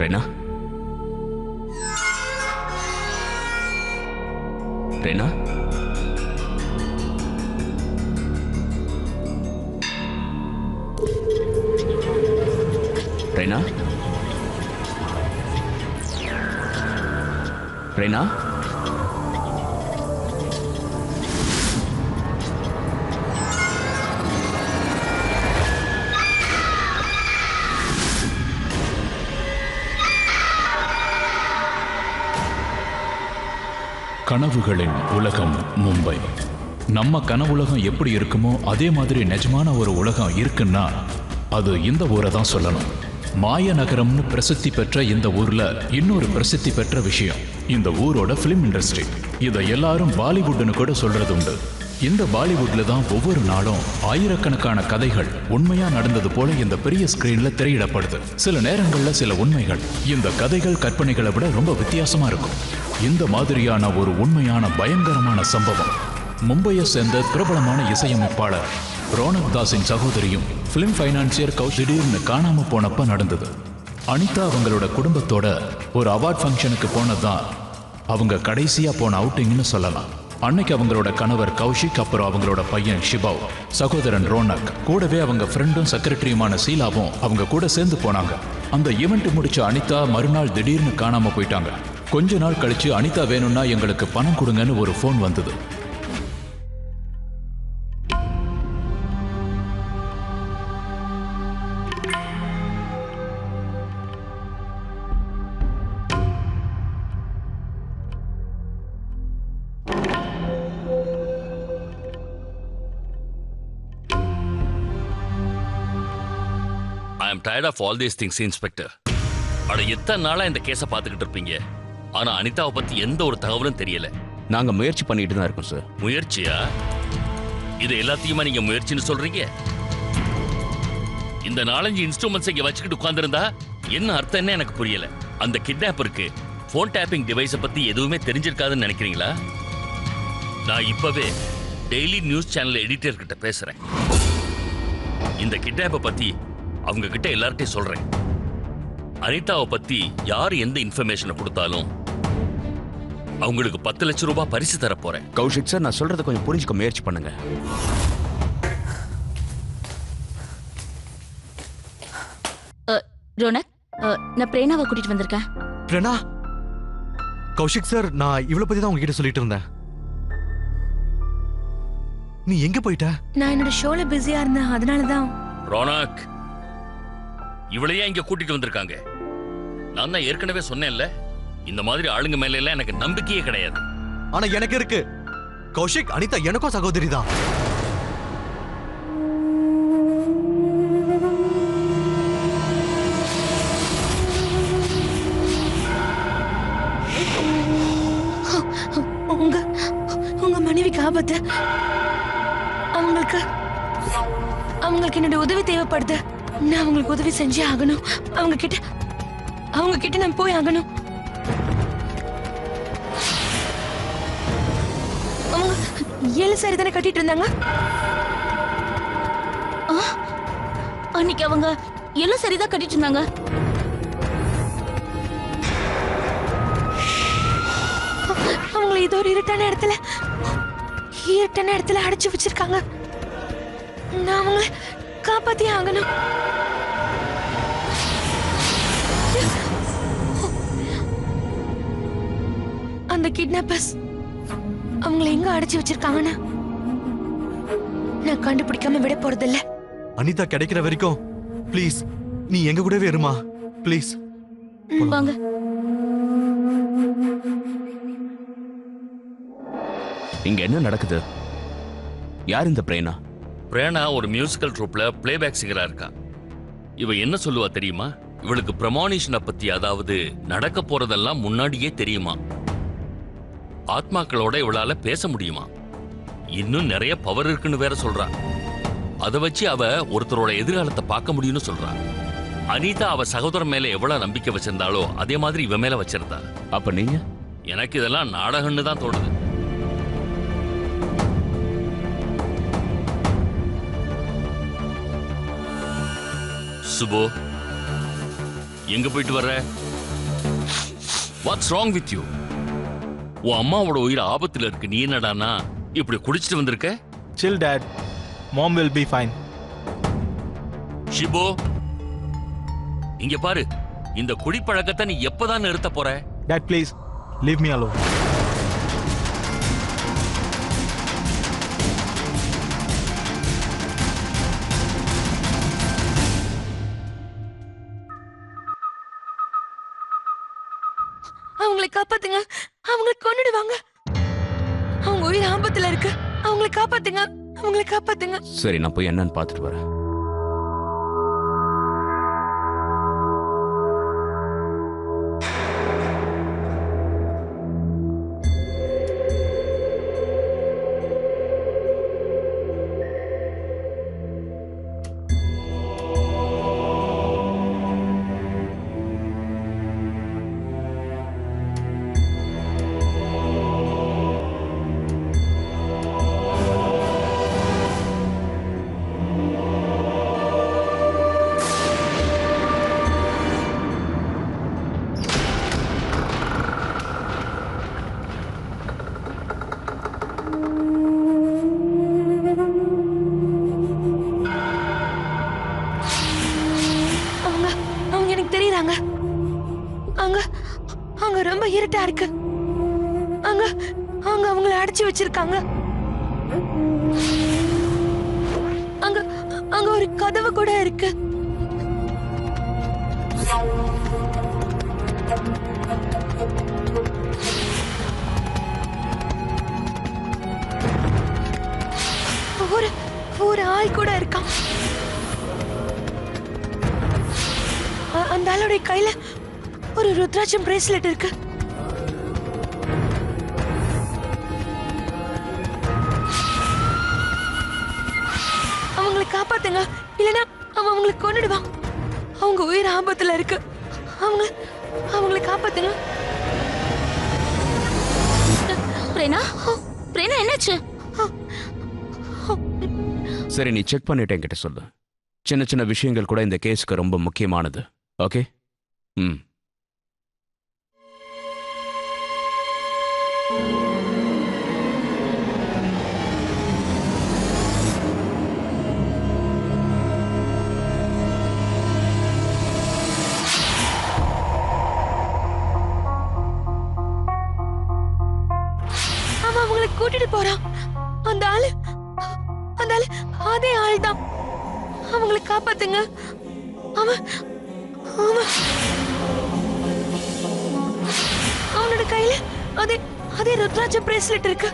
ரெனா ரெனா ரெனா ரெனா கனவுகளின் உலகம் மும்பை. நம்ம கனவுலகம் எப்படி இருக்குமோ அதே மாதிரி நிஜமான ஒரு உலகம் இருக்குன்னா அது இந்த ஊரை தான் சொல்லணும். மாய நகரம்னு பிரசித்தி பெற்ற இந்த ஊர்ல இன்னொரு பிரசித்தி பெற்ற விஷயம் இந்த ஊரோட பிலிம் இண்டஸ்ட்ரி. இதை எல்லாரும் பாலிவுட்னு கூட சொல்றது உண்டு. இந்த பாலிவுட்ல தான் ஒவ்வொரு நாளும் ஆயிரக்கணக்கான கதைகள் உண்மையா நடந்தது போல இந்த பெரிய ஸ்கிரீன்ல திரையிடப்படுது. சில நேரங்கள்ல சில உண்மைகள் இந்த கதைகள் கற்பனைகளை விட ரொம்ப வித்தியாசமா இருக்கும். இந்த மாதிரியான ஒரு உண்மையான பயங்கரமான சம்பவம் மும்பையை சேர்ந்த பிரபலமான இசையமைப்பாளர் ரோனக் தாஸின் சகோதரியும் பிலிம் ஃபைனான்சியர் திடீர்னு காணாம போனப்ப நடந்தது. அனிதா அவங்களோட குடும்பத்தோட ஒரு அவார்ட் ஃபங்க்ஷனுக்கு போனதுதான் அவங்க கடைசியா போன அவுட்டிங்னு சொல்லலாம். அன்னைக்கு அவங்களோட கணவர் கௌஷிக், அப்புறம் அவங்களோட பையன் ஷிபாவ், சகோதரன் ரோனக், கூடவே அவங்க ஃப்ரெண்டும் செக்ரட்டரியுமான சீலாவும் அவங்க கூட சேர்ந்து போனாங்க. அந்த ஈவெண்ட் முடிச்ச அனிதா மறுநாள் திடீர்னு காணாம போயிட்டாங்க. கொஞ்ச நாள் கழிச்சு அனிதா வேணும்னா எங்களுக்கு பணம் கொடுங்கன்னு ஒரு ஃபோன் வந்தது. I am tired of all these things, Inspector. அட எத்தனை நாளா இந்த கேஸை பார்த்துக்கிட்டு இருப்பீங்க. ஆனா அனிதாவை பத்தி எந்த ஒரு தகவலும் தெரியல. நாங்க முயற்சி பண்ணிட்டு தான் இருக்கோம் சார். முயற்சியா? இது எல்லாத்தையுமா நீங்க முயற்சின்னு சொல்றீங்க? இந்த 4-5 இன்ஸ்ட்ருமெண்ட்ஸ் இங்க வச்சுக்கிட்டு உட்கார்ந்திருந்தா என்ன அர்த்தம் என்ன எனக்கு புரியல. அந்த கிட்னாப்பருக்கு போன் டேப்பிங் டிவைஸை பத்தி எதுவுமே தெரிஞ்சிருக்காதுன்னு நினைக்கிறீங்களா? நான் இப்பவே டெய்லி நியூஸ் சேனல் எடிட்டர் கிட்ட பேசுறேன். இந்த கிட்னாப்பை பத்தி அவங்க கிட்ட எல்லார்ட்டையும் சொல்றேன். அனிதாவை பத்தி யார் எந்த இன்ஃபர்மேஷனை கொடுத்தாலும் அவங்களுக்கு 10 லட்சம் ரூபாய் பரிசு தர போறேன். கௌஷிக் சார், நான் சொல்றதை கொஞ்சம் புரிஞ்சுக்க முயற்சி பண்ணுங்க. ரோனக், நான் பிரேனாவை கூட்டிட்டு வந்திருக்கேன். பிரேனா? கௌஷிக் சார், நான் இவ்வளவு பத்தி தான் உங்ககிட்ட சொல்லிட்டு இருந்தேன். நீ எங்க போயிட்ட? நான் என்னோட ஷோல பிஸியா இருந்தேன், அதனாலதான். ரோனக், இவளையே இங்க கூட்டிட்டு வந்திருக்காங்க. நான் தான் ஏற்கனவே சொன்னேன்ல, இந்த மாதிரி ஆளுங்க மேல எல்லாம் எனக்கு நம்பிக்கையே கிடையாது. ஆனா எனக்கு இருக்கு. கௌஷிக், அனிதா எனக்கும் சகோதரி தான். உங்க மனைவிக்கு ஆபத்து. அவங்களுக்கு என்னோட உதவி தேவைப்படுது. நான் அவங்களுக்கு உதவி செஞ்சே ஆகணும். அவங்க கிட்ட நான் போய் ஆகணும். அவங்க 7 சாரி தானே கட்டிட்டு இருந்தாங்க. அன்னைக்கு அவங்க எல்லாம் சரிதான் கட்டிட்டு இருந்தாங்க. அவங்களை ஏதோ ஒரு இருட்டான இடத்துல அடைச்சு வச்சிருக்காங்க. நான் அவங்களை காப்பாத்தி ஆகணும். அந்த கிட்னாப்பர்ஸ் அவங்களை எங்க அடைச்சு வச்சிருக்காங்கன்னு நான் கண்டுபிடிக்காம விட போறதில்ல. அனிதா கிடைக்கிற வரைக்கும் ப்ளீஸ் நீ எங்க கூடவே இருமா, ப்ளீஸ். வாங்க. இங்க என்ன நடக்குது? யார் இந்த பிரேனா? பிரேனா ஒரு மியூசிக்கல் ட்ரூப்ல பிளேபேக் சிங்கரா இருக்கா. இவ என்ன சொல்லுவா தெரியுமா? இவளுக்கு பிரமானிஷனை பத்தி, அதாவது நடக்க போறதெல்லாம் முன்னாடியே தெரியுமா. ஆத்மாக்களோட இவளால பேச முடியுமா. இன்னும் நிறைய பவர் இருக்குன்னு வேற சொல்றா. அதை வச்சு அவ ஒருத்தரோட எதிர்காலத்தை பார்க்க முடியும்னு சொல்றா. அனிதா அவ சகோதரன் மேல எவ்வளவு நம்பிக்கை வச்சிருந்தாலோ அதே மாதிரி இவ மேல வச்சிருந்தா. அப்ப நீங்க? எனக்கு இதெல்லாம் நாடகம்னு தான் தோணுது. சுபோ, எங்க போயிட்டு வர்ற? What's wrong with you? உன் அம்மாவோட உயிர் ஆபத்துல இருக்கு, நீ என்னடானா இப்படி குடிச்சிட்டு வந்திருக்க? Chill, Dad. Mom will be fine. Shibo, இங்க பாரு, இந்த குடிப்பழக்கத்தை நீ எப்பதான் நிறுத்த போற? Dad, please, leave me alone. அவங்களை காப்பாத்துங்க. அவங்களை கொன்னுடுவாங்க. அவங்க உயிர் ஆபத்துல இருக்கு. அவங்களை காப்பாத்துங்க. அவங்களை காப்பாத்துங்க. சரி, நான் போய் என்னன்னு பார்த்துட்டு வரேன். அவங்க எனக்கு தெரியுறாங்க. அங்க அங்க ரொம்ப இருட்டா இருக்கு. அங்க அங்க அவங்களை அடைச்சு வச்சிருக்காங்க. அங்க அங்க ஒரு கதவு கூட இருக்கு. ஒரு ஒரு ஆள் கூட இருக்கான். அந்த ஆளுடைய கையில ஒரு ருத்ராட்சம் பிரேஸ்லெட் இருக்கு. அவங்களை காப்பாத்துங்க, இல்லனா அவன் அவங்களை கொன்னுடுவான். அவங்க உயிர் ஆபத்துல இருக்கு. அவங்களை காப்பாத்துங்க. பிரேனா, பிரேனா என்னாச்சு? சரி, நீ செக் பண்ணிட்டு என்கிட்ட சொல்லு. சின்ன சின்ன விஷயங்கள் கூட இந்த கேஸுக்கு ரொம்ப முக்கியமானது. ஓகே? ம். அவன் அவங்களை கூட்டிட்டு போறான். அந்த ஆளு அதே ஆள் தான். அவங்களை காப்பாத்துங்க. அவன் அவனோட கையில அதே ருத்ராட்ச பிரேஸ்லெட் இருக்கு.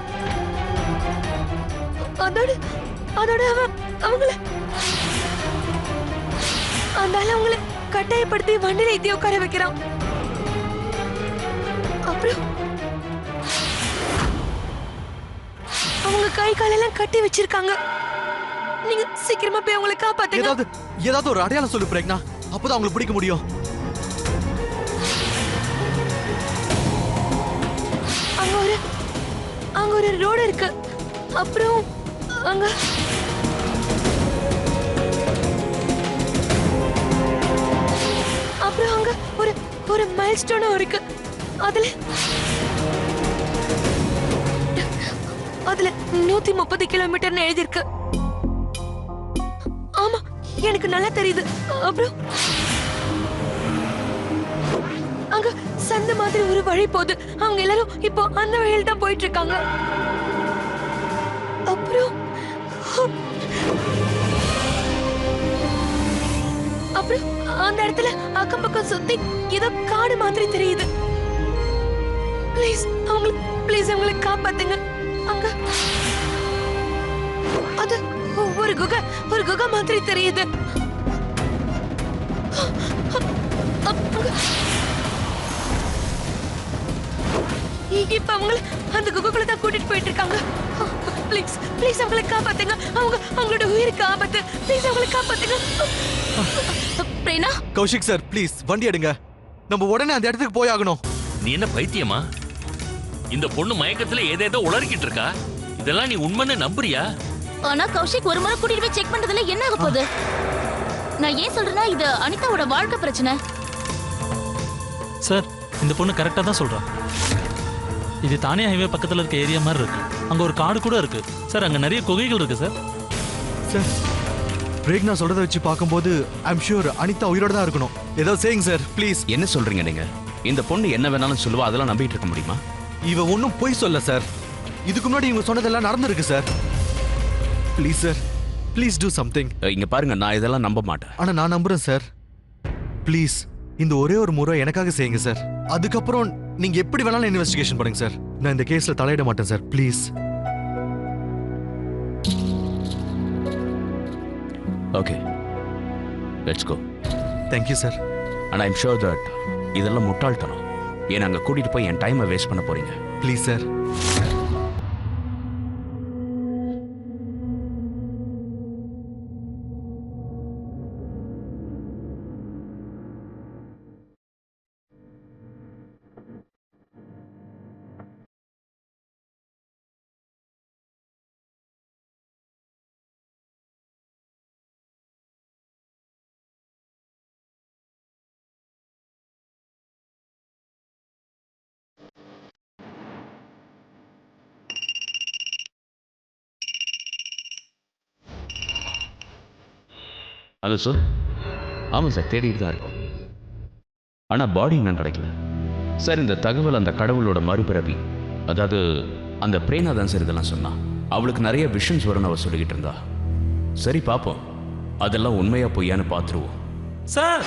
அதோட அவங்கள அந்த ஆளு அவங்கள கட்டாயப்படுத்தி வண்டியில ஏத்தி உட்கார வைக்கிறான். அப்புறம் அவங்க கை காலெல்லாம் கட்டி வச்சிருக்காங்க. நீங்க சீக்கிரமா போய் அவங்களை காப்பாத்துங்க. ஏதாவது ஒரு அடையாளம் சொல்லு பிரேக்னா, அப்பதான் அவங்களை பிடிக்க முடியும். அங்க ஒரு ரோடு இருக்கு. அப்புறம் அங்க ஒரு மைல்ஸ்டோனும் இருக்கு. அதுல 130 கிலோமீட்டர்னு எழுதிருக்கு. ஆமா, எனக்கு நல்லா தெரியுது. அப்புறம் அங்க சந்து மாதிரி ஒரு வழி போகுது. அவங்க எல்லாரும் இப்போ அந்த வழியில தான் போயிட்டு இருக்காங்க. அப்புறம் அந்த இடத்துல அக்கம் பக்கம் சுத்தி ஏதோ காடு மாதிரி தெரியுது. ப்ளீஸ் அவங்களை காப்பாத்துங்க. அங்க அது ஒரு குகை மாதிரி தெரியுது. இப்ப அவங்கள அந்த குகைக்குள்ள தான் கூட்டிட்டு போயிட்டு இருக்காங்க. ப்ளீஸ் அவங்களை காப்பாத்துங்க. அவங்களோட உயிருக்கு ஆபத்து. ப்ளீஸ் அவங்களை காப்பாத்துங்க. பிரேனா, கௌஷிக் சார், ப்ளீஸ் வண்டி எடுங்க. நம்ம உடனே அந்த இடத்துக்கு போய் ஆகணும். நீ என்ன பைத்தியமா? இந்த பொண்ணு மயக்கத்துல ஏதேதோ உளறிக்கிட்டு இருக்கா. இதெல்லாம் நீ உண்மைன்னு நம்புறியா? ஆனா கௌஷிக் ஒரு முறை கூட்டிட்டு போய் செக் பண்றதுல என்ன ஆக போகுது? நான் ஏன் சொல்றேன்னா, இது அனிதாவோட வாழ்க்கை பிரச்சனை. சார் இந்த பொண்ணு கரெக்டாக தான் சொல்கிறான். இது தானே ஹைவே பக்கத்தில் இருக்க ஏரியா மாதிரி இருக்கு. அங்கே ஒரு காடு கூட இருக்கு சார். அங்கே நிறைய குகைகள் இருக்கு சார். சார் பிரேக்னா சொல்றதை வச்சு பார்க்கும்போது ஐம் ஷூர் அனிதா உயிரோட தான் இருக்கணும். ஏதாவது சேயிங் சார் ப்ளீஸ். என்ன சொல்றீங்க நீங்க? இந்த பொண்ணு என்ன வேணாலும் சொல்லுவா, அதெல்லாம் நம்பிட்டு இருக்க முடியுமா? இவ ஒன்றும் பொய் சொல்ல சார். இதுக்கு முன்னாடி இவங்க சொன்னதெல்லாம் நடந்திருக்கு sir. Please sir, please do something. இங்க பாருங்க, நான் இதெல்லாம் நம்ப மாட்டேன். ஆனா நான் நம்புறேன் சார். ப்ளீஸ் இந்த ஒரே ஒரு முறை எனக்காக செய்யுங்க சார். அதுக்கப்புறம் நீங்க எப்படி வேணாலும் இன்வெஸ்டிகேஷன் பண்ணுங்க சார். நான் இந்த கேஸ்ல தலையிட மாட்டேன் sir. Please. Okay, let's go. Thank you sir. And I'm sure that இதெல்லாம் முட்டாள்தனம். ஏன்னா அங்கே கூட்டிட்டு போய் என் டைமை வேஸ்ட் பண்ண போறீங்க. Please sir. Hello sir. ஆமாம் சார், தேடிட்டு தான் இருக்கோம். ஆனால் பாடி இன்னும் கிடைக்கல சார். இந்த தகவல் அந்த கடவுளோட மறுபிறவி, அதாவது அந்த பிரேனா தான் சார் இதெல்லாம் சொன்னா. அவளுக்கு நிறைய விஷன்ஸ் வரும்னு அவள் சொல்லிக்கிட்டு இருந்தா. சரி பார்ப்போம், அதெல்லாம் உண்மையா பொய்யான்னு பார்த்துருவோம். சார்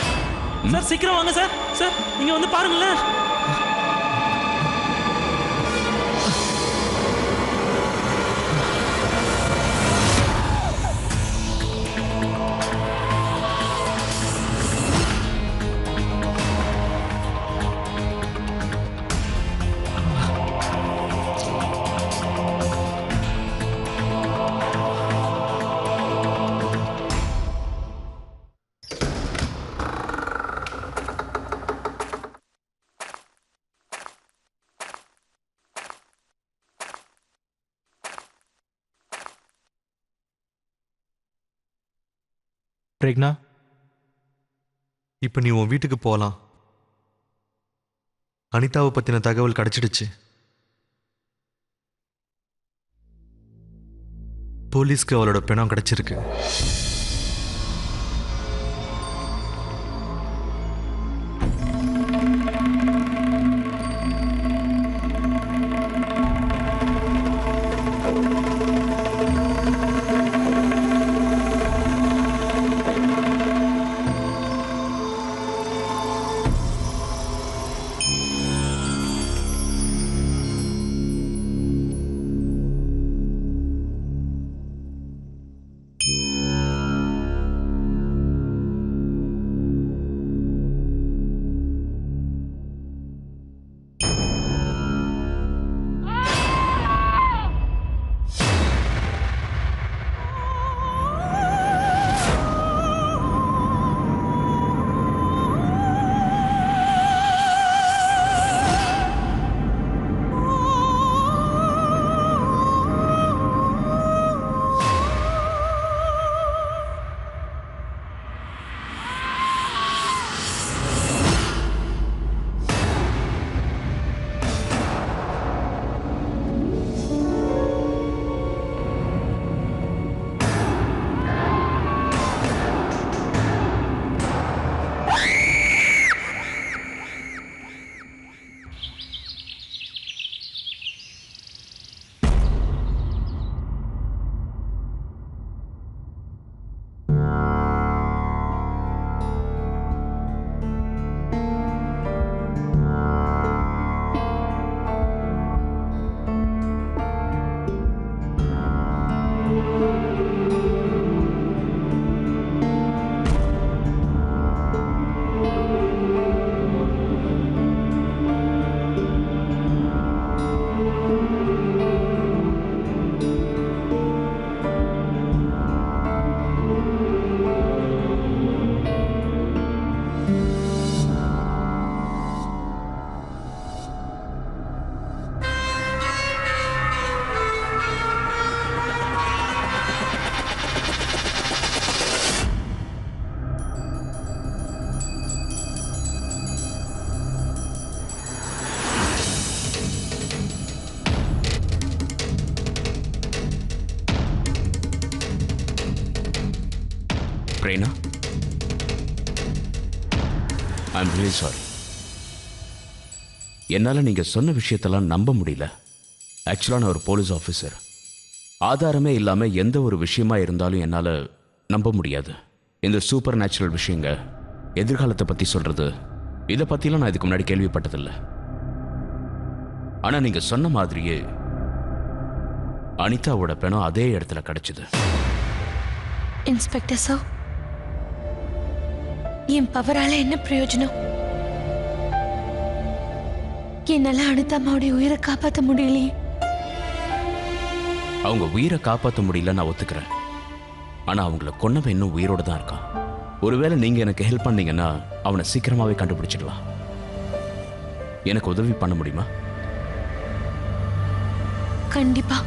சார் சீக்கிரம் வாங்க சார். சார் இங்கே வந்து பாருங்களேன். பிரேக்னா, இப்போ நீ உன் வீட்டுக்கு போகலாம். அனிதாவை பற்றின தகவல் கிடைச்சிடுச்சு. போலீஸ்க்கு அவளோட பிணம் கிடைச்சிருக்கு. பிரேனா, ஐ எம் ரியலி சாரி. என்னால் நீங்கள் சொன்ன விஷயத்தெல்லாம் நம்ப முடியல. ஆக்சுவலாக நான் ஒரு போலீஸ் ஆஃபீஸர். ஆதாரமே இல்லாமல் எந்த ஒரு விஷயமா இருந்தாலும் என்னால் நம்ப முடியாது. இந்த சூப்பர் நேச்சுரல் விஷயங்க, எதிர்காலத்தை பற்றி சொல்கிறது, இதை பற்றிலாம் நான் இதுக்கு முன்னாடி கேள்விப்பட்டதில்லை. ஆனால் நீங்கள் சொன்ன மாதிரியே அனிதாவோட பெணம் அதே இடத்துல கிடைச்சது. இன்ஸ்பெக்டர் சார், என் பவரால என்ன பிரயோஜனம்? என்னால அனிதா அம்மாவுடைய உயிரை காப்பாற்ற முடியலையே. அவங்க உயிரை காப்பாற்ற முடியல, நான் ஒத்துக்கிறேன். ஆனால் அவங்கள கொன்னவன் இன்னும் உயிரோட தான் இருக்கான். ஒருவேளை நீங்கள் எனக்கு ஹெல்ப் பண்ணீங்கன்னா அவனை சீக்கிரமாகவே கண்டுபிடிச்சிடலாம். எனக்கு உதவி பண்ண முடியுமா? கண்டிப்பா.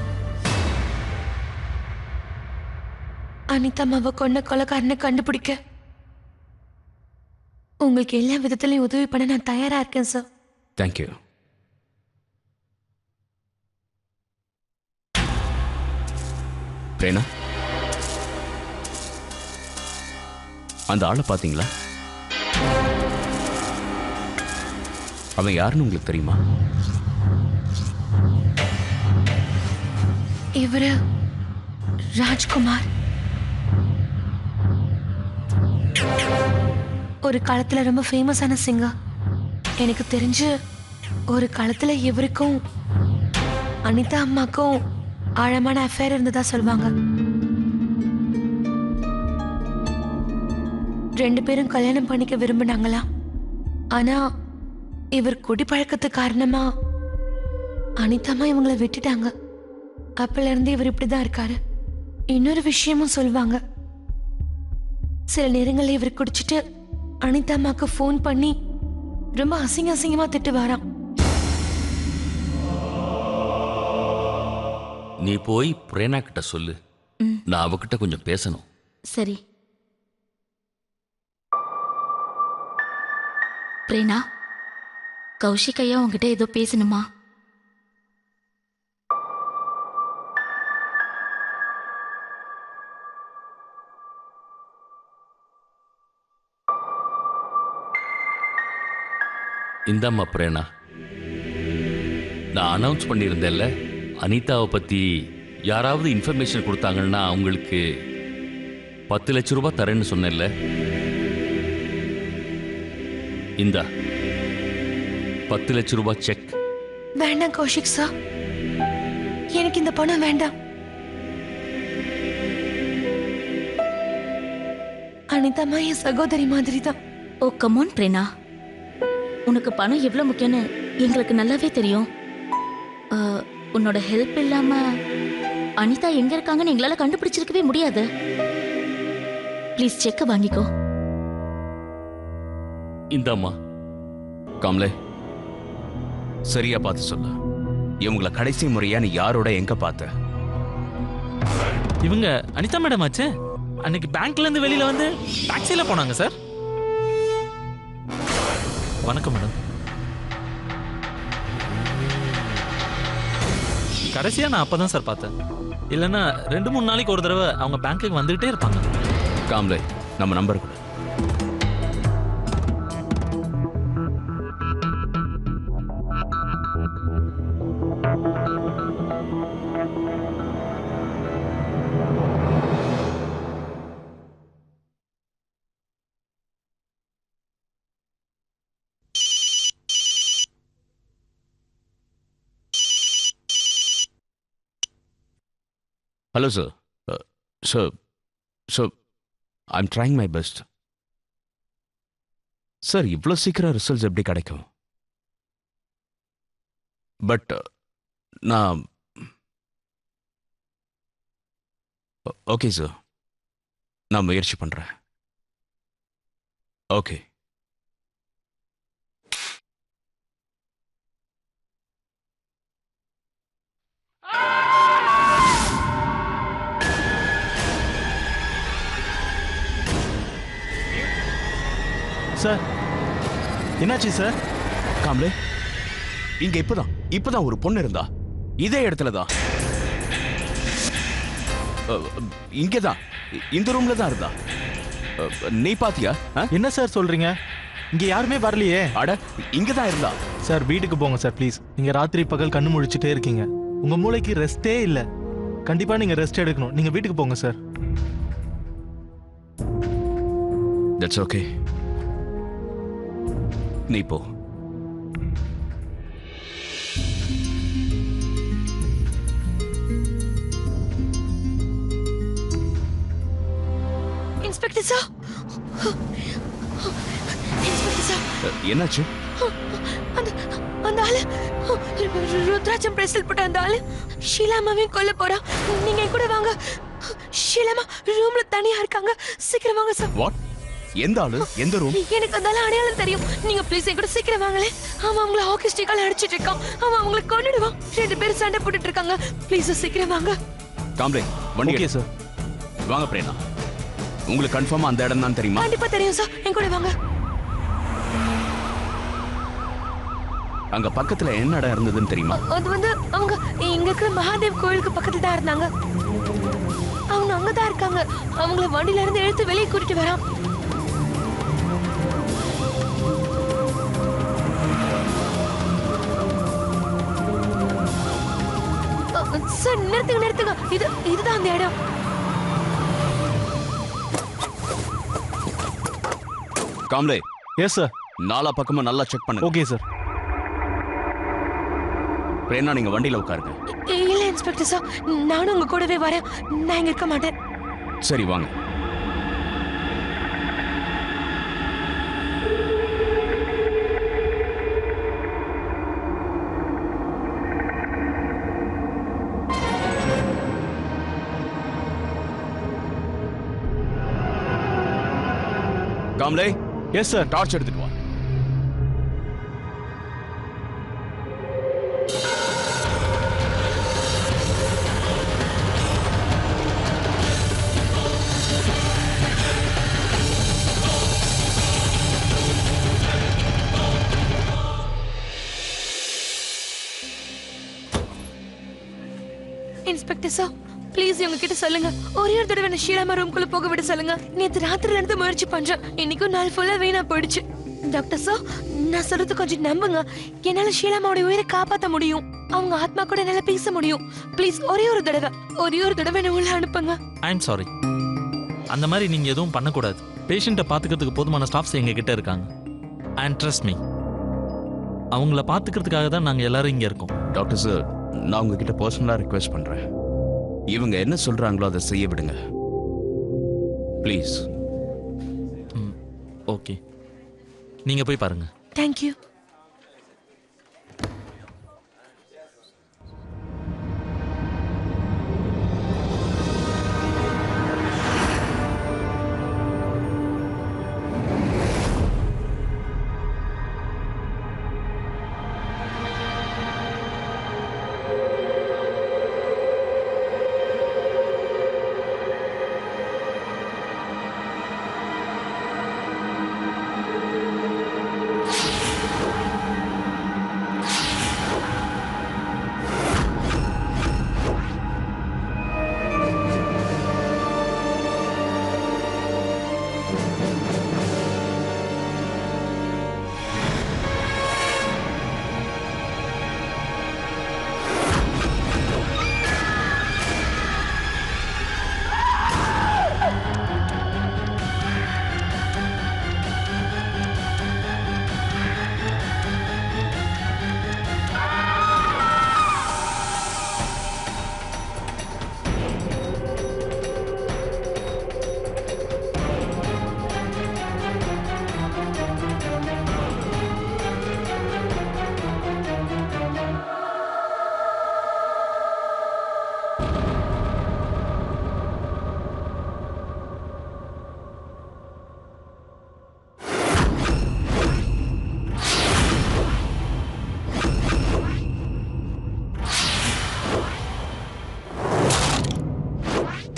அனிதா அம்மாவை கொன்ன கொலைக்காரனை கண்டுபிடிக்க உங்களுக்கு எல்லா விதத்திலையும் உதவி பண்ண நான் தயாரா இருக்கேன் சார். தேங்க்யூ. பிரேனா, அந்த ஆளை பார்த்தீங்களா? அவன் யாருன்னு உங்களுக்கு தெரியுமா? இவரு ராஜ்குமார். ஒரு காலத்துல ரொம்ப ஃபேமஸான சிங்கர். எனக்கு தெரிஞ்சு ஒரு காலத்துல இவருக்கும் அனிதா அம்மாக்கும் ஆழமான அஃபேர் இருந்ததா சொல்லுவாங்க. 2 பேரும் கல்யாணம் பண்ணிக்க விரும்பினாங்களா. ஆனா இவர் குடிப்பழக்கத்து காரணமா அனிதா அம்மா இவங்களை விட்டுட்டாங்க. அப்பல இருந்து இவர் இப்படிதான் இருக்காரு. இன்னொரு விஷயமும் சொல்லுவாங்க, சில நேரங்களில் இவர் குடிச்சிட்டு அனிதா அம்மாக்கு ஃபோன் பண்ணி ரொம்ப அசிங்கமா திட்டு வாராம். நீ போய் பிரேனா கிட்ட சொல்லு, நான் அவகிட்ட கொஞ்சம் பேசணும். சரி. பிரேனா, கௌஷிக் ஐயா உங்ககிட்ட ஏதோ பேசணுமா? இந்தாம்மா பிரேனா, நான் அனௌன்ஸ் பண்ணியிருந்தேன்ல, அனிதாவை பற்றி யாராவது இன்ஃபர்மேஷன் கொடுத்தாங்கன்னா அவங்களுக்கு 10 லட்சம் ரூபாய் தரேன்னு சொன்னேன்ல. இந்தா 10 லட்சம் ரூபாய் செக். வேண்டாம் கௌஷிக் சார், எனக்கு இந்த பணம் வேண்டாம். அனிதா அம்மா என் சகோதரி மாதிரி தான். ஓ கமான் பிரேனா, உனக்கு பணம் எவ்வளவு முக்கியம்னு எங்களுக்கு நல்லாவே தெரியும். உன்னோட ஹெல்ப் இல்லாம அனிதா எங்க இருக்காங்கன்னு எங்களால கண்டுபிடிச்சிருக்கவே முடியாது. ப்ளீஸ் செக்க வாங்கிக்கோ. இந்தாம்மா. காம்லே, சரியா பார்த்து சொல்லு. இவங்கள கடைசி முறையா நீ யாரோட எங்க பார்த்த? இவங்க அனிதா மேடம் ஆச்சு. அன்னைக்கு பேங்க்ல இருந்து வெளியில வந்து டாக்ஸில போனாங்க சார். வணக்கம் மேடம். கடைசியா நான் அப்பதான் சார் பார்த்தேன். இல்லைன்னா 2-3 நாளைக்கு ஒரு தடவை அவங்க பேங்க்குக்கு வந்துகிட்டே இருப்பாங்க. காம்லே, நம்ம நம்பர் கொடு. Hello sir. Sir I'm trying my best. Sir, இவ்வளோ சீக்கிரம் ரிசல்ட்ஸ் எப்படி கிடைக்கும்? பட் நான் ஓகே சார், நான் முயற்சி பண்ணுறேன். ஓகே. சார், என்னாச்சு சார்? காம்லே, இங்க இப்பதான் ஒரு பொண்ணு இருந்தா. இதே இடத்துல தான், இங்கதான், இந்த ரூம்ல தான் இருந்தா. நீ பாத்தியா? என்ன சார் சொல்றீங்க? இங்க யாருமே வரலையே. அட இங்க தான் இருந்தா. சார் வீட்டுக்கு போங்க சார் ப்ளீஸ். நீங்க ராத்திரி பகல் கண்ணு முழிச்சிட்டே இருக்கீங்க. உங்க மூளைக்கு ரெஸ்டே இல்ல. கண்டிப்பா நீங்க ரெஸ்ட் எடுக்கணும். நீங்க வீட்டுக்கு போங்க சார். That's okay. நீ போ. இன்ஸ்பெக்டர் சார், இன்ஸ்பெக்டர் சார், என்னாச்சு? அந்த அந்த ஆளு ருத்ராட்சம் பிரேஸ்லெட் போட்ட அந்த ஆளு ஷீலாமாவையும் கொல்ல போறா. நீங்க என் கூட வாங்க. ஷீலாமா ரூம்ல தனியா இருக்காங்க. சீக்கிரம் வாங்க சார். வாட்? எந்த ஆளு? எந்த ரூம்? எனக்கு அந்த ஆளு அடையாளம் தெரியும். நீங்க ப்ளீஸ் என் கூட சீக்கிரம் வாங்களே. அவன் அவங்கள ஹாக்கி ஸ்டிக்கால அடிச்சிட்டு இருக்கான். அவன் அவங்கள கொன்னுடுவான். 2 பேரும் சண்டை போட்டுட்டு இருக்காங்க. ப்ளீஸ் சீக்கிரம் வாங்க. காம்ப்ளே வண்டி. Okay sir. வாங்க பிரேனா. உங்களுக்கு கன்ஃபார்மா அந்த இடம் தான் தெரியுமா? கண்டிப்பா தெரியும் சார். என் கூட வாங்க. அங்க பக்கத்துல என்ன இடம் இருந்ததுன்னு தெரியுமா? அது வந்து அவங்க இங்க இருக்கிற மகாதேவ் கோயிலுக்கு பக்கத்துல தான் இருந்தாங்க. அவங்க அங்கதான் இருக்காங்க. அவங்கள வண்டியில இருந்து எடுத்து வெளியே கூட்டிட்டு வரான். சார் நிறுத்துங்க. இதுதான் அந்த இடம். காம்ப்ளே. Yes sir. நாலா பக்கமும் நல்லா செக் பண்ணுங்க. Okay sir. பிரேனா நீங்க வண்டியில உட்காருங்க. இல்ல இன்ஸ்பெக்டர் சார், நானும் உங்க கூடவே வரேன். நான் இங்க இருக்க மாட்டேன். சரி வாங்க. காம்ப்ளே. Yes sir. டார்ச் எடுத்துட்டு வா. இன்ஸ்பெக்டர் சார், ப்ளீஸ் இவங்க கிட்ட சொல்லுங்க. ஒரே ஒரு தடவை என்ன ஷீலாமா ரூம்குள்ள போக விட சொல்லுங்க. நேத்து ராத்திரில இருந்து முயற்சி பண்றேன். இன்னைக்கும் நாள் ஃபுல்லா வீணா போயிடுச்சு. டாக்டர் சார், நான் சொல்றது கொஞ்சம் நம்புங்க. என்னால ஷீலாமாவோட உயிரை காப்பாற்ற முடியும். அவங்க ஆத்மா கூட என்னால பேச முடியும். ப்ளீஸ் ஒரே ஒரு தடவை என்ன உள்ள அனுப்புங்க. I am sorry. அந்த மாதிரி நீங்க எதுவும் பண்ணக்கூடாது. பேஷண்ட்டை பார்த்துக்கிறதுக்கு போதுமான ஸ்டாஃப்ஸ் எங்க கிட்ட இருக்காங்க. அண்ட் ட்ரஸ்ட் மீ, அவங்கள பார்த்துக்கிறதுக்காக தான் நாங்கள் எல்லாரும் இங்கே இருக்கோம். டாக்டர் சார், நான் உங்ககிட்ட பர்சனலாக ரிக்வெஸ்ட் பண்ணுறேன். இவங்க என்ன சொல்கிறாங்களோ அதை செய்ய விடுங்க ப்ளீஸ். ஓகே, நீங்கள் போய் பாருங்கள். தேங்க்யூ.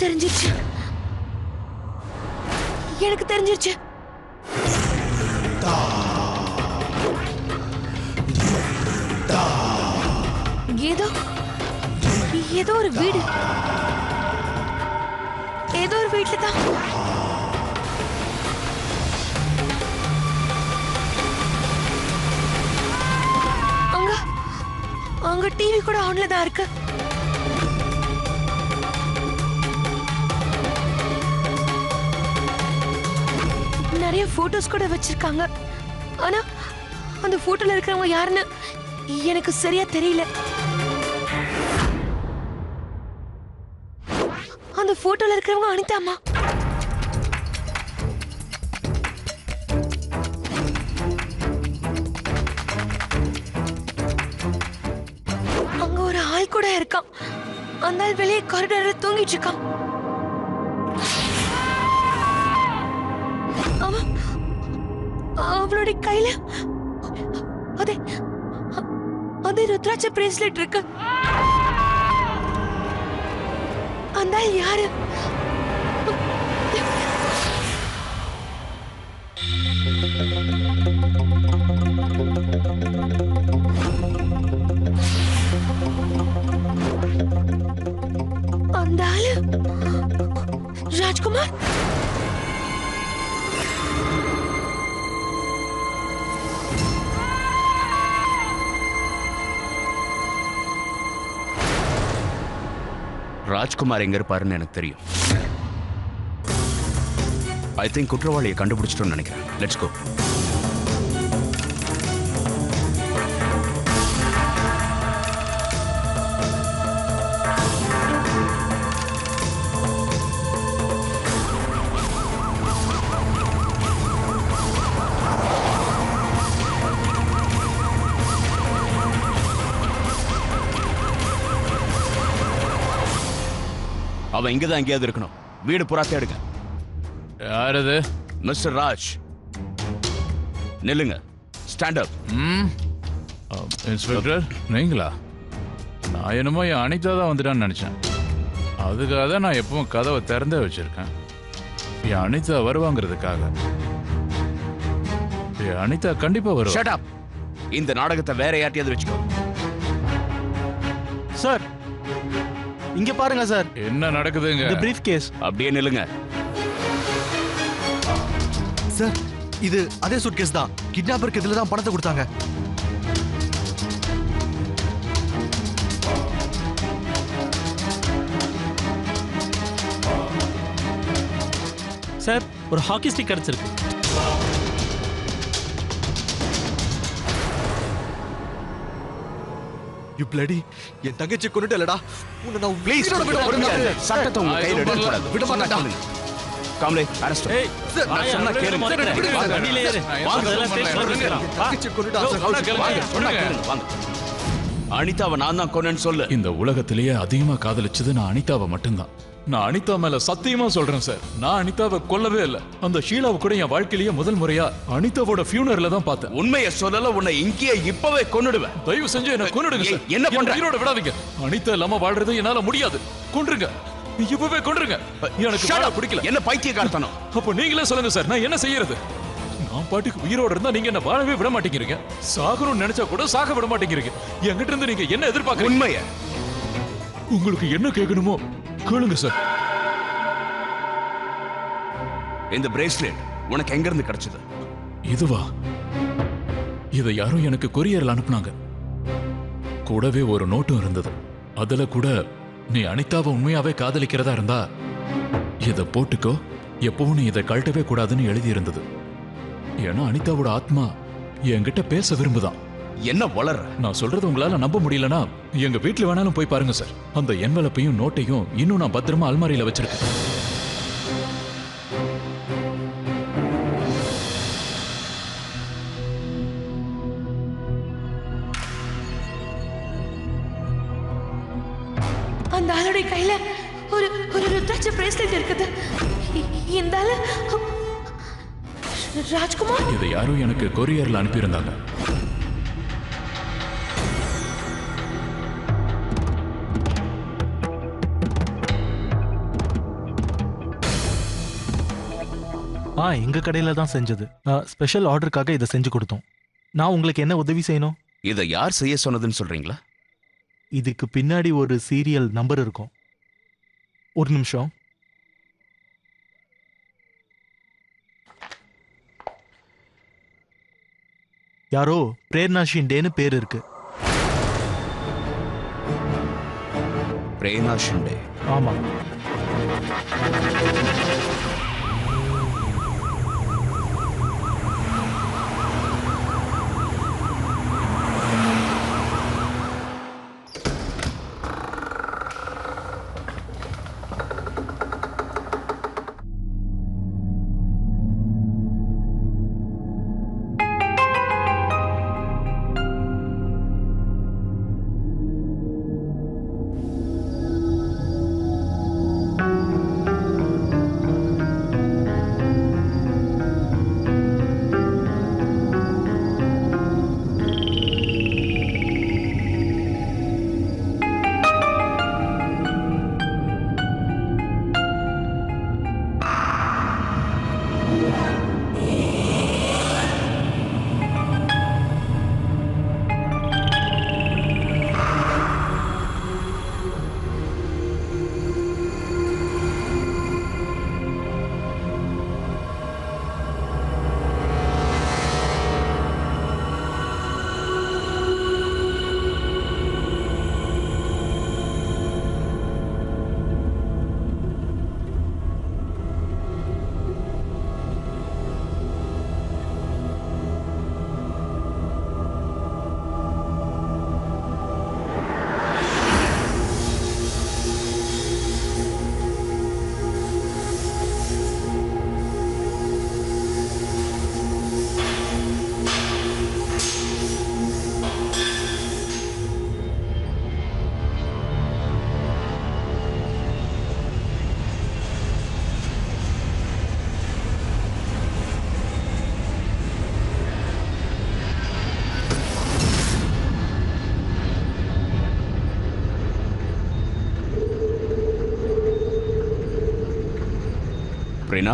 தெரிஞ்சிருச்சு, எனக்கு தெரிஞ்சிருச்சு. ஏதோ ஒரு வீடு, ஏதோ ஒரு வீட்டுல தான் அங்க டிவி கூட ஆன்ல தான் இருக்கு. நிறைய போட்டோஸ் கூட வச்சிருக்காங்க. ஆனா அந்த போட்டோல இருக்கிறவங்க யாருன்னு எனக்கு சரியா தெரியல. அந்த போட்டோல இருக்கிறவங்க அனிதா அம்மா. அங்க ஒரு ஆள் கூட இருக்கான். அந்த ஆள் வெளியே காரிடார்ல தூங்கிட்டு இருக்கான். அவளுடைய கையில அதே ருத்ராட்ச பிரேஸ்லெட் இருக்கு. அந்த ஆள் யாரு? அந்த ஆளு ராஜ்குமார். ராஜ்குமார் எங்க இருப்பாருன்னு எனக்கு தெரியும். ஐ திங்க் குற்றவாளியை கண்டுபிடிச்சிட்டோம்னு நினைக்கிறேன். Let's go. அவன் இங்கதான் எங்கேயாவது இருக்கணும். வீடு புறா தேடுங்க. யார் அது? மிஸ்டர் ராஜ், நில்லுங்க. Stand up. இன்ஸ்பெக்டர் நீங்களா? நான் என்னமோ என் அனிதா தான் வந்துட்டான்னு நினைச்சேன். அதுக்காக தான் நான் எப்பவும் கதவை திறந்தே வச்சிருக்கேன். என் அனிதா வருவாங்கிறதுக்காக. என் அனிதா கண்டிப்பா வருவா. Shut up. இந்த நாடகத்தை வேற யார்ட்டையாவது வச்சுக்கோ. சார் இங்க பாருங்க சார். என்ன நடக்குதுங்க? இந்த பிரீஃப் கேஸ். அப்படியே நில்லுங்க. சார் இது அதே சூட்கேஸ் தான். கிட்னாப்பருக்கு இதுல தான் பணத்தை கொடுத்தாங்க. சார் ஒரு ஹாக்கி ஸ்டிக் கிடைச்சிருக்கு. யூ பிளடி, என் தங்கச்சி கொன்னுட்டலடா. உன்னை நான் ப்ளீஸ் சட்டத்தை உங்க கையில எடுக்க கூடாது. விட மாட்டேன். காம்லே அரெஸ்ட். ஏய் நான் சொன்னா கேளுங்க. வண்டியில ஏறு. அதெல்லாம் ஸ்டேஷன்ல பேசலாம். தங்கச்சி கொன்னுட்டா சார். சொன்னா கேளுங்க. வாங்க. அனிதாவை நான் தான் கொன்னேன்னு சொல்லு. இந்த உலகத்திலேயே அதிகமா காதலிச்சது நான் அனிதாவை மட்டும்தான். நான் அனிதா மேல சத்தியமா சொல்றேன் சார். நான் அனிதாவை கொல்லவே இல்லை. அந்த ஷீலாவை கூட என் வாழ்க்கையிலேயே முதல் முறையா அனிதாவோட ஃபியூனர்ல தான் பார்த்தேன். உண்மையை சொல்லல, உன்னை இங்கேயே இப்பவே கொன்னுடுவேன். தயவு செஞ்சு என்ன கொன்னுடுங்க சார். என்ன பண்ற? உயிரோட விடாதீங்க. அனிதா இல்லாம வாழ்றது என்னால முடியாது. கொன்றுங்க. இப்பவே கொன்றுங்க. எனக்கு வாழ பிடிக்கல. என்ன பைத்தியக்காரத்தனம்? அப்போ நீங்களே சொல்லுங்க சார், நான் என்ன செய்யறது? நான் பாட்டுக்கு உயிரோட இருந்தா நீங்க என்ன வாழவே விட மாட்டேங்கிறீங்க. சாகணும்னு நினைச்சா கூட சாக விட மாட்டேங்கிறீங்க. என்கிட்ட இருந்து நீங்க என்ன எதிர்பார்க்கறீங்க? உண்மையை உங்களுக்கு என்ன கேட்கணுமோ கேளுங்க சார். இந்த பிரேஸ்லெட் உனக்கு எங்க இருந்து கிடைச்சது? இதுவா? இதை யாரும் எனக்கு கொரியர்ல அனுப்புனாங்க. கூடவே ஒரு நோட்டும் இருந்தது. அதுல கூட நீ அனிதாவை உண்மையாவே காதலிக்கிறதா இருந்தா இதை போட்டுக்கோ, எப்பவும் நீ இதை கழட்டவே கூடாதுன்னு எழுதி இருந்தது. ஏன்னா அனிதாவோட ஆத்மா என்கிட்ட பேச விரும்புதான். என்ன வளர? நான் சொல்றது உங்களால நம்ப முடியலனா எங்க வீட்டுல வேணாலும் போய் பாருங்க சார். அந்த என்வலப்பையும் நோட்டையும் இன்னும் நான் பத்திரமா அல்மாரியில வச்சிருக்கேன். அந்த ஆளுடைய கையில ஒரு ருத்ராட்ச பிரேஸ்லெட் இருக்குது. இந்த ஆளு ராஜ்குமார். இதை யாரும் எனக்கு கொரியர்ல அனுப்பியிருந்தாங்க. எங்க கடையில தான் செஞ்சது. ஸ்பெஷல் ஆர்டருக்காக இதை செஞ்சு கொடுத்தோம். நான் உங்களுக்கு என்ன உதவி செய்யணும்? இதை யார் செய்ய சொன்னதுன்னு சொல்றீங்களா? இதுக்கு பின்னாடி ஒரு சீரியல் நம்பர் இருக்கும். ஒரு நிமிஷம். யாரோ பிரேர்னா ஷிண்டேன்னு பேர் இருக்கு. பிரேனா ஷிண்டே. ஆமாம். பிரேனா,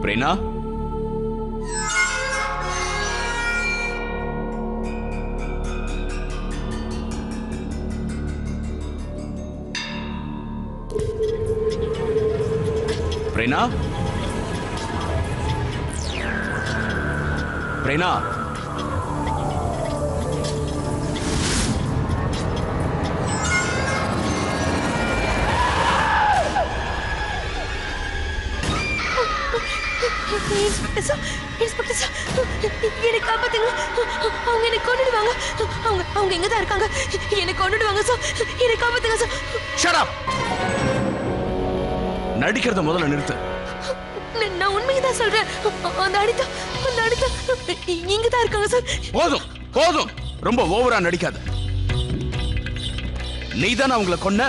பிரேனா, பிரேனா, பிரேனா. இன்ஸ்பெக்டர் சார், இன்ஸ்பெக்டர் சார், என்னை காப்பாத்துங்க. அவங்க என்னை கொன்னுடுவாங்க. அவங்க எங்க தான் இருக்காங்க. என்னை கொன்னுடுவாங்க சார். என்னை காப்பாத்துங்க சார். Shut up. நடிக்கிறத முதல்ல நிறுத்து. நான் உண்மையை தான் சொல்றேன். அந்த அனிதா இங்க தான் இருக்காங்க சார். போதும் போதும், ரொம்ப ஓவரா நடிக்காத. நீதானே அவங்கள கொன்ன?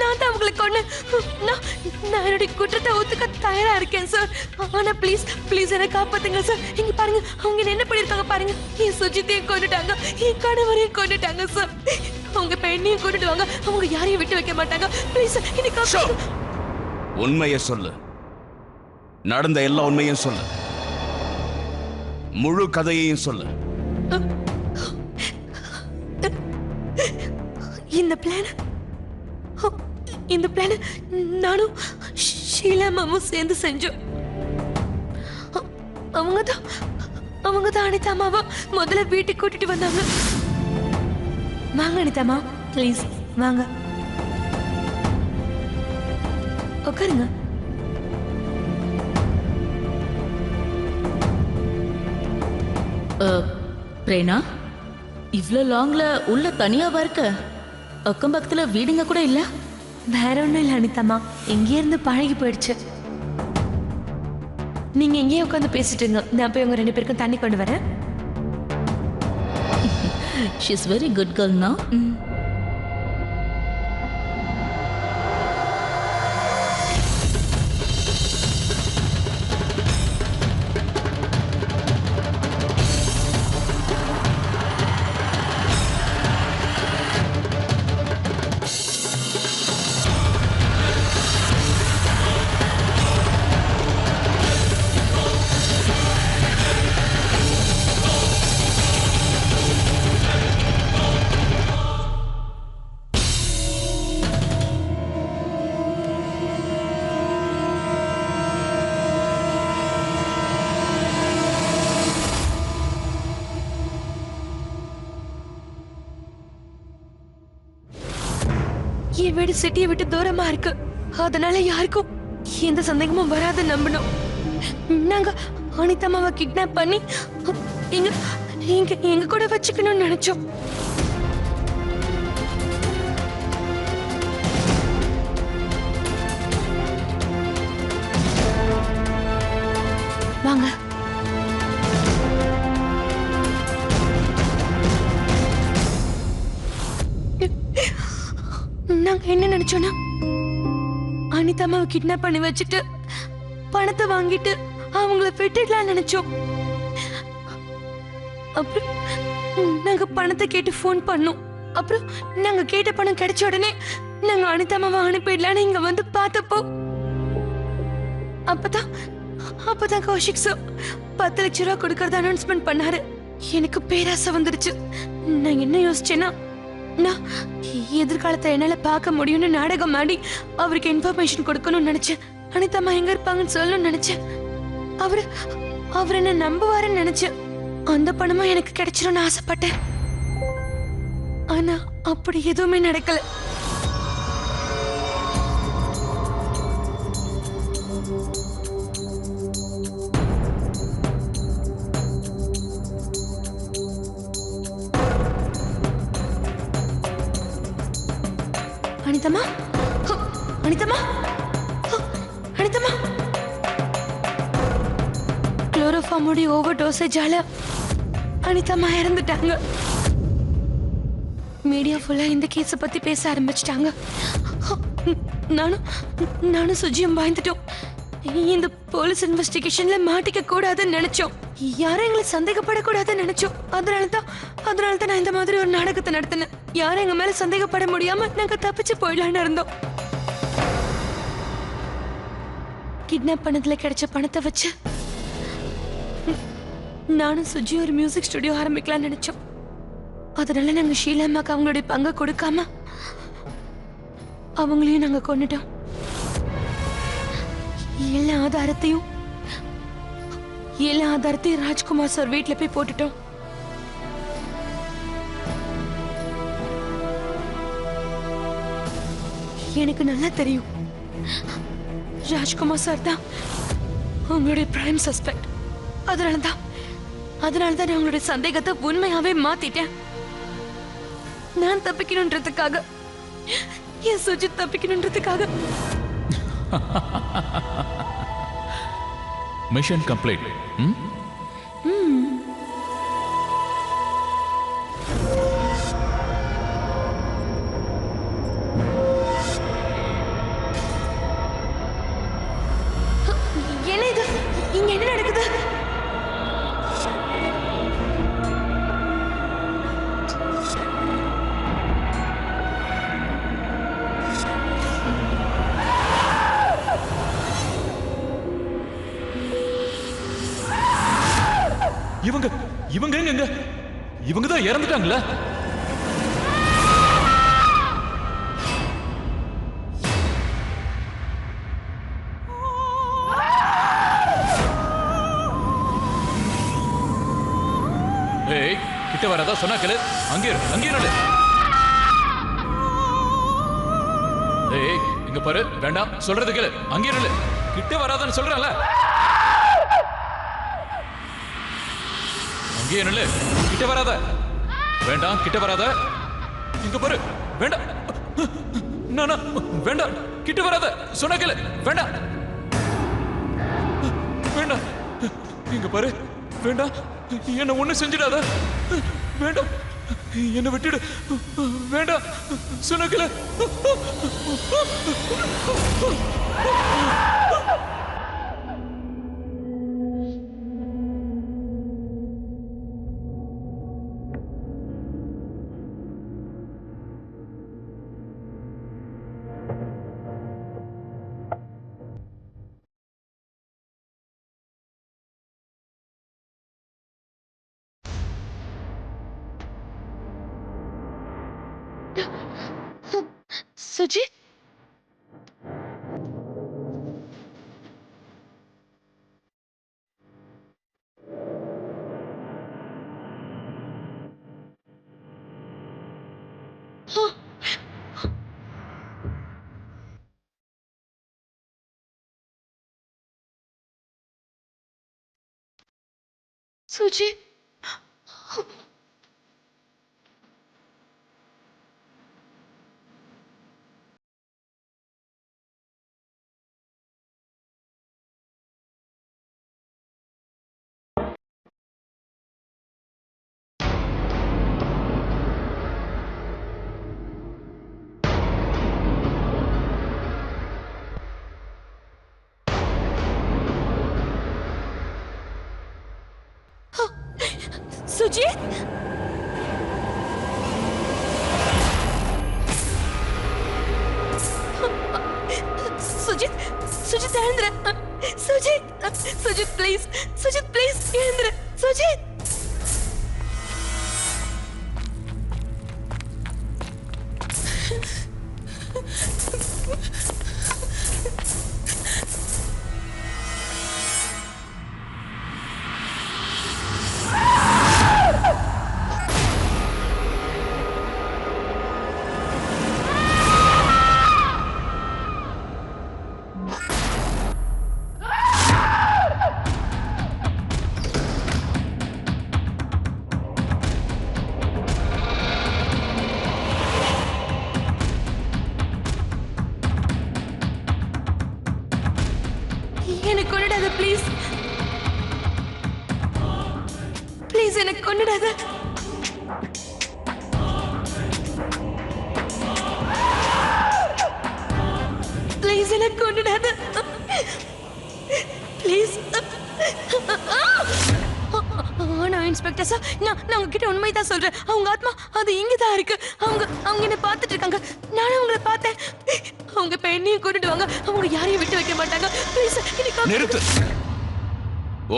நான் தான் அவங்களை கொன்னேன். நான் என்னுடைய குற்றத்தை ஒத்துக்க தயாரா இருக்கேன் சார். ஆனா ப்ளீஸ் ப்ளீஸ் என்னை காப்பாத்துங்க சார். இங்க பாருங்க, அவங்க என்ன பண்ணிருக்காங்க பாருங்க. என் சுஜித்தையும் கொண்டுட்டாங்க, என் கணவரையும் கொண்டுட்டாங்க சார். அவங்க பெண்ணையும் கொண்டுடுவாங்க. அவங்க யாரையும் விட்டு வைக்க மாட்டாங்க. ப்ளீஸ் என்னை காப்பாத்துங்க. உண்மையை சொல்லு. நடந்த எல்லா உண்மையும் சொல்லு. முழு கதையையும் சொல்லு. இந்த பிளான் நானும் ஷீலா மாமும் சேர்ந்து செஞ்சோம். அவங்க தான் அனிதாமாவா முதல்ல வீட்டுக்கு கூட்டிட்டு வந்தாங்க. வாங்க அனிதாமா, ப்ளீஸ் வாங்க, உட்காருங்க. பிரேனா, இவ்ளோ லாங்ல உள்ள தனியாவா இருக்க? அக்கம் பக்கத்துல வீடுங்க கூட இல்ல? வேற ஒண்ணும் இல்ல அனிதாமா, எங்கேயே இருந்து பழகி போயிடுச்சு. நீங்க எங்கேயே உட்காந்து பேசிட்டுங்க, நான் போய் உங்க 2 பேருக்கும் தண்ணி கொண்டு வரேன். She is very good girl now. வீடு சிட்டியை விட்டு தூரமா இருக்கு. அதனால யாருக்கும் எந்த சந்தேகமும் வராது நம்பணும். நாங்க அனிதாமாவை கிட்னாப் பண்ணி எங்க எங்க எங்க கூட வச்சுக்கணும்னு நினைச்சோம். வாங்க. நாங்க என்ன நினைச்சோன்னா அனிதாமாவை கிட்னாப் பண்ணி வச்சுட்டு பணத்தை வாங்கிட்டு அவங்கள விட்டுடலாம் நினைச்சோம். அப்புறம் நாங்க பணத்தை கேட்டு ஃபோன் பண்ணோம். அப்புறம் நாங்க கேட்ட பணம் கிடைச்ச உடனே நாங்க அனிதாமாவை அனுப்பிடலான்னு இங்க வந்து பார்த்தப்போ அப்பதான் கௌஷிக் சார் 10 லட்சம் ரூபா கொடுக்கறத அனௌன்ஸ்மெண்ட் பண்ணாரு. எனக்கு பேராசை வந்துருச்சு. நான் என்ன யோசிச்சேன்னா, நான் எதிர்காலத்தை என்னால பார்க்க முடியும்னு நாடகம் ஆடி அவருக்கு இன்ஃபர்மேஷன் கொடுக்கணும்னு நினைச்சேன். அனிதாமா எங்க இருப்பாங்கன்னு சொல்லணும்னு நினைச்சேன். அவர் என்ன நம்புவாருன்னு நினைச்சேன். அந்த பணமும் எனக்கு கிடைச்சிரும்னு ஆசைப்பட்டேன். ஆனா அப்படி எதுவுமே நடக்கல. அனிதம்மா, அனிதம்மா, அனிதம்மா, குளோரோஃபார்மோட ஓவர் டோசேஜால அனிதம்மா இறந்துட்டாங்க. மீடியா ஃபுல்லா இந்த கேஸ பத்தி பேச ஆரம்பிச்சிட்டாங்க. நானும் சுஜியும் பயந்துட்டோம். இந்த போலீஸ் இன்வெஸ்டிகேஷன்ல மாட்டிக்க கூடாதுன்னு நினைச்சோம். யாரும் எங்களை சந்தேகப்படக்கூடாதுன்னு நினைச்சோம். அதனாலதான் நான் இந்த மாதிரி ஒரு நாடகத்தை நடத்தினேன். யாரும் எங்க மேல சந்தேகப்பட முடியாம நாங்க தப்பிச்சு போயிடலான்னு இருந்தோம். கிட்னாப் பண்ணதுல கிடைச்ச பணத்தை வச்சு நானும் சுஜி ஒரு மியூசிக் ஸ்டுடியோ ஆரம்பிக்கலாம்னு நினைச்சோம். அதனால நாங்க ஷீலாமாக்கு அவங்களுடைய பங்கை கொடுக்காம அவங்களையும் நாங்க கொன்னுட்டோம். எல்லா ஆதாரத்தையும் ராஜ்குமார் சார் வீட்டுல போய் போட்டுட்டோம். எனக்கு நல்லா தெரியும் ராஜ்குமார் சார் தான் உங்களுடைய பிரைம் சஸ்பெக்ட். அதனாலதான் நான் உங்களுடைய சந்தேகத்தை உண்மையாவே மாத்திட்டேன். நான் தப்பிக்கணும்ன்றதுக்காக, என் சுஜித் தப்பிக்கணும்ன்றதுக்காக. Mission complete. என்ன இது? இங்க என்ன நடக்குது? இவங்க எங்க? இவங்க தான் இறந்துட்டாங்களா? ஏய், கிட்ட வரதா சொன்னா கேளு. அங்கே நடு. ஏய், இங்க பாரு, வேண்டாம் சொல்றது கேளு. அங்கே நடு. கிட்ட வராதான்னு சொல்றேன்ல. அங்கே நடு. கிட்ட வராத. வேண்டாம், கிட்ட வராத. இங்க பாரு, வேண்டாம். நானா வேண்டாம், கிட்ட வராத சொன்னா கேளு. வேண்டாம், வேண்டாம். இங்க பாரு, வேண்டாம். என்ன ஒண்ணு செஞ்சிடாத. வேண்டாம், என்ன விட்டுடு. வேண்டாம் சொன்னக்கல. சுஜித், சுஜித் சுஜித் சுஜித் சுஜித் எழுந்துரு சுஜித் சுஜித் ப்ளீஸ் சுஜித் ப்ளீஸ் எழுந்துரு சுஜித் எனக்கு கொன்னுடாத ப்ளீஸ் ப்ளீஸ் எனக்கு கொன்னுடாத ப்ளீஸ் எனக்கு கொன்னுடாத ப்ளீஸ் நான் இன்ஸ்பெக்டர் சார் நான் உங்ககிட்ட உண்மைதான் சொல்றேன். அவங்க ஆத்மா அது இங்கதான் இருக்கு. அவங்க என்ன பார்த்துட்டு இருக்காங்க. நானும் அவங்கள பார்த்தேன். அவங்க பெண்ணையும் கொண்டுடுவாங்க. அவங்க யாரையும் விட்டு வைக்க மாட்டாங்க. ப்ளீஸ் நிறுத்து.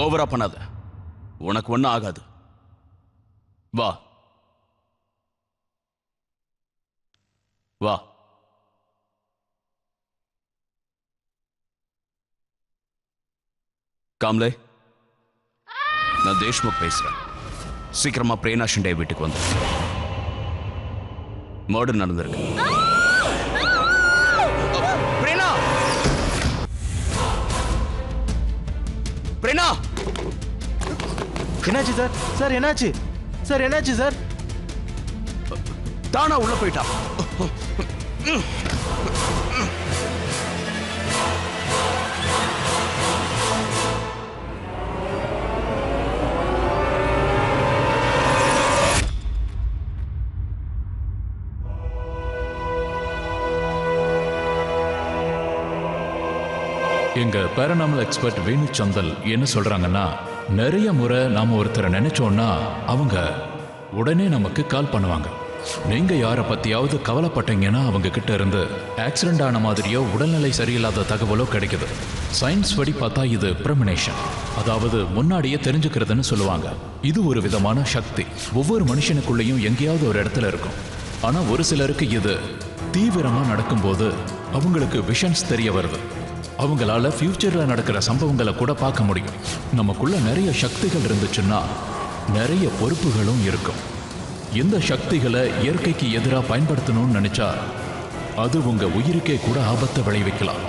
ஓவரா பண்ணாத. உனக்கு ஒன்றும் ஆகாது. வா வா. காம்லே, நான் தேஷ்முக் பேசுறேன். சீக்கிரமா பிரேனா ஷிண்டே வீட்டுக்கு வந்து. மர்டர் நடந்திருக்கு. பிரேனா, பிரேனா, என்னாச்சு சார்? சார் என்னாச்சு? சார் என்னாச்சு சார்? தானா உள்ள போயிட்டா. எங்க பேரனாமல் எக்ஸ்பர்ட் வேணு சந்தல் என்ன சொல்றாங்கன்னா, நிறைய முறை நாம ஒருத்தரை நினைச்சோம்னா அவங்க உடனே நமக்கு கால் பண்ணுவாங்க. நீங்க யாரை பத்தியாவது கவலைப்பட்டீங்கன்னா அவங்க கிட்ட இருந்து ஆக்சிடென்ட் ஆன மாதிரியோ உடல்நிலை சரியில்லாத தகவலோ கிடைக்குது. சயின்ஸ் படி பார்த்தா இது ப்ரெமனேஷன், அதாவது முன்னாடியே தெரிஞ்சுக்கிறதுன்னு சொல்லுவாங்க. இது ஒரு விதமான சக்தி. ஒவ்வொரு மனுஷனுக்குள்ளேயும் எங்கேயாவது ஒரு இடத்துல இருக்கும். ஆனா ஒரு சிலருக்கு இது தீவிரமா நடக்கும்போது அவங்களுக்கு விஷன்ஸ் தெரிய வருது. அவங்களால ஃபியூச்சர்ல நடக்கிற சம்பவங்களை கூட பார்க்க முடியும். நமக்குள்ள நிறைய சக்திகள் இருந்துச்சுன்னா நிறைய பொறுப்புகளும் இருக்கும். இந்த சக்திகளை இயற்கைக்கு எதிராக பயன்படுத்தணும்னு நினைச்சா அது உங்க உயிருக்கே கூட ஆபத்தை விளைவிக்கலாம்.